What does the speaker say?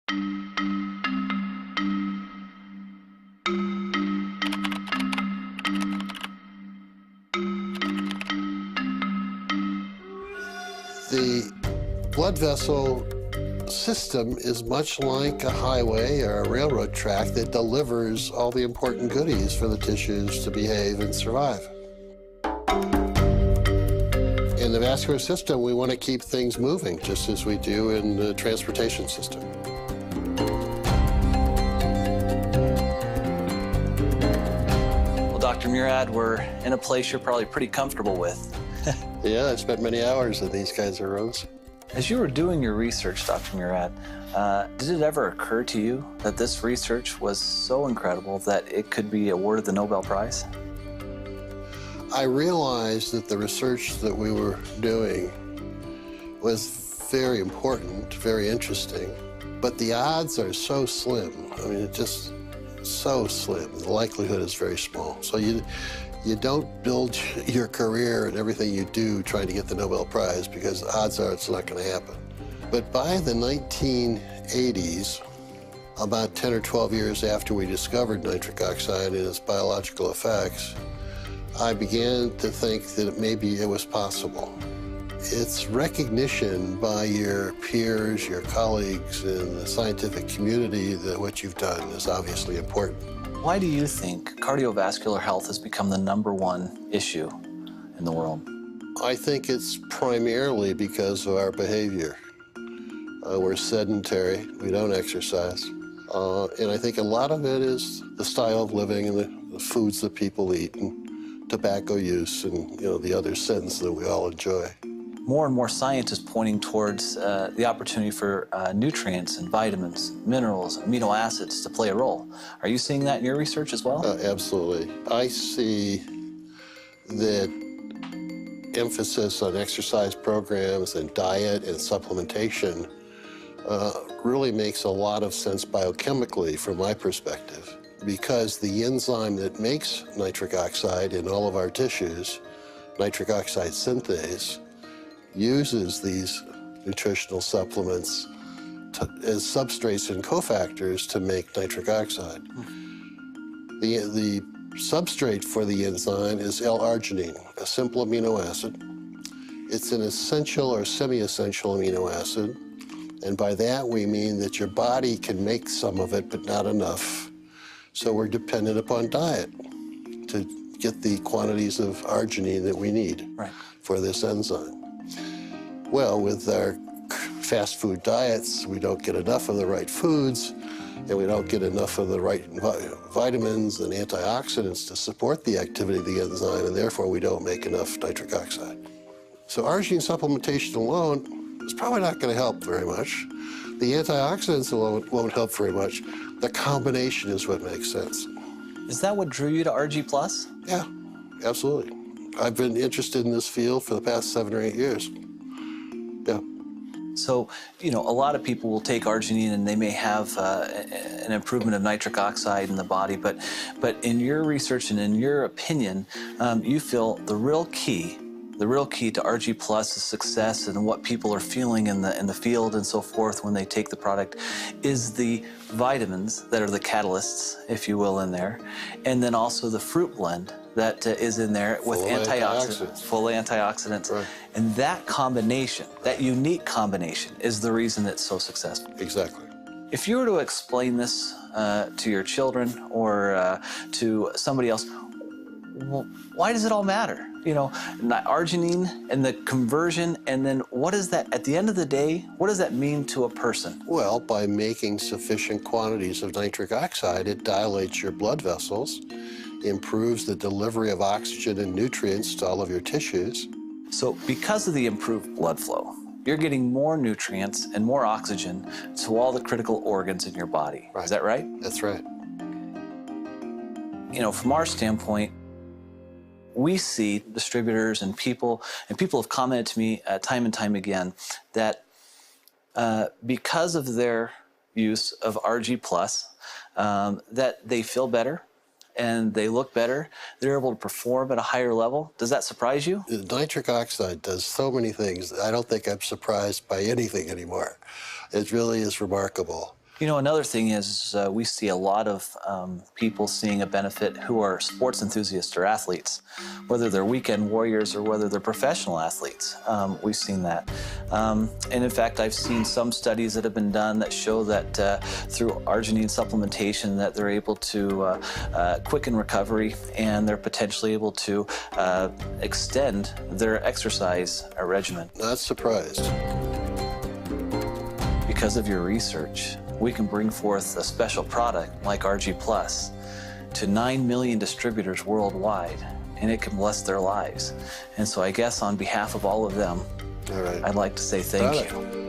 The blood vessel system is much like a highway or a railroad track that delivers all the important goodies for the tissues to behave and survive. In the vascular system, we want to keep things moving, just as we do in the transportation system. Well, Dr. Murad, we're in a place you're probably pretty comfortable with. Yeah, I've spent many hours in these kinds of rooms. As you were doing your research, Dr. Murad, did it ever occur to you that this research was so incredible that it could be awarded the Nobel Prize? I realized that the research that we were doing was very important, very interesting, but the odds are so slim. I mean, it's just so slim. The likelihood is very small. So you don't build your career and everything you do trying to get the Nobel Prize, because odds are it's not going to happen. But by the 1980s, about 10 or 12 years after we discovered nitric oxide and its biological effects, I began to think that maybe it was possible. It's recognition by your peers, your colleagues in the scientific community that what you've done is obviously important. Why do you think cardiovascular health has become the #1 issue in the world? I think it's primarily because of our behavior. We're sedentary, we don't exercise. And I think a lot of it is the style of living and the foods that people eat and tobacco use and, the other sins that we all enjoy. More and more science is pointing towards the opportunity for nutrients and vitamins, minerals, amino acids to play a role. Are you seeing that in your research as well? Absolutely. I see that emphasis on exercise programs and diet and supplementation really makes a lot of sense biochemically from my perspective, because the enzyme that makes nitric oxide in all of our tissues, nitric oxide synthase, uses these nutritional supplements as substrates and cofactors to make nitric oxide. The substrate for the enzyme is L-arginine, a simple amino acid. It's an essential or semi-essential amino acid, and by that we mean that your body can make some of it, but not enough. So we're dependent upon diet to get the quantities of arginine that we need for this enzyme. Well, with our fast food diets, we don't get enough of the right foods, and we don't get enough of the right vitamins and antioxidants to support the activity of the enzyme, and therefore we don't make enough nitric oxide. So arginine supplementation alone is probably not going to help very much. The antioxidants alone won't help very much. The combination is what makes sense. Is that what drew you to ARGI+? Yeah, absolutely. I've been interested in this field for the past 7 or 8 years. Yeah. So, a lot of people will take arginine and they may have an improvement of nitric oxide in the body, but in your research and in your opinion, you feel the real key to ARGI+'s success and what people are feeling in the field and so forth when they take the product is the vitamins that are the catalysts, if you will, in there, and then also the fruit blend that is in there with full antioxidants. Right. And that combination, that unique combination, is the reason it's so successful. Exactly. If you were to explain this to your children or to somebody else, well, why does it all matter? Arginine and the conversion, and then what is that, at the end of the day, what does that mean to a person? Well, by making sufficient quantities of nitric oxide, it dilates your blood vessels, improves the delivery of oxygen and nutrients to all of your tissues. So because of the improved blood flow, you're getting more nutrients and more oxygen to all the critical organs in your body. Right. Is that right? That's right. From our standpoint, we see distributors and people have commented to me time and time again that because of their use of ARGI+, that they feel better and they look better. They're able to perform at a higher level. Does that surprise you? Nitric oxide does so many things. I don't think I'm surprised by anything anymore. It really is remarkable. You know, another thing is we see a lot of people seeing a benefit who are sports enthusiasts or athletes, whether they're weekend warriors or whether they're professional athletes. We've seen that. And in fact, I've seen some studies that have been done that show that through arginine supplementation that they're able to quicken recovery, and they're potentially able to extend their exercise regimen. Not surprised. Because of your research, we can bring forth a special product like ARGI Plus to 9 million distributors worldwide, and it can bless their lives. And so I guess on behalf of all of them, All right. I'd like to say thank you.